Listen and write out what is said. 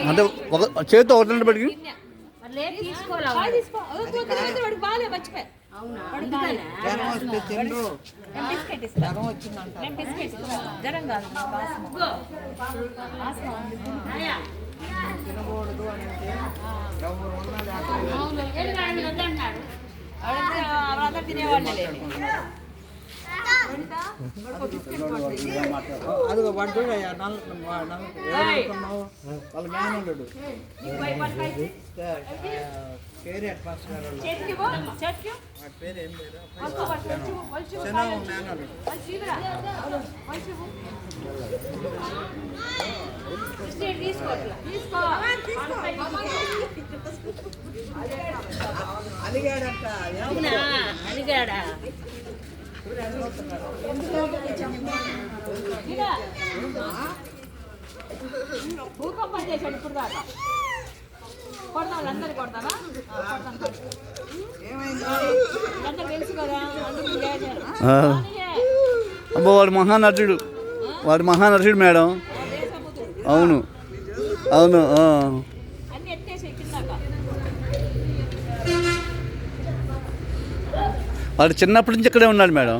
అంటే ఒక చేతితో ఒకటి బట్టి అదిగో వాడు చూడయ్యా వాళ్ళ మేనల్లుడు పేరు పేరు ఏం లేదు మేనల్లుడు అలిగాడట అలిగాడా భూకంపం చేశాడు ఇప్పుడు దాకా కొడతా అందరు కొడతారా అందరు తెలుసు కదా అబ్బో వాడు మహానటుడు మేడం. అవును అవును అన్ని ఎత్తేసి కిందాక వాడు చిన్నప్పటి నుంచి ఇక్కడే ఉన్నాడు మేడం.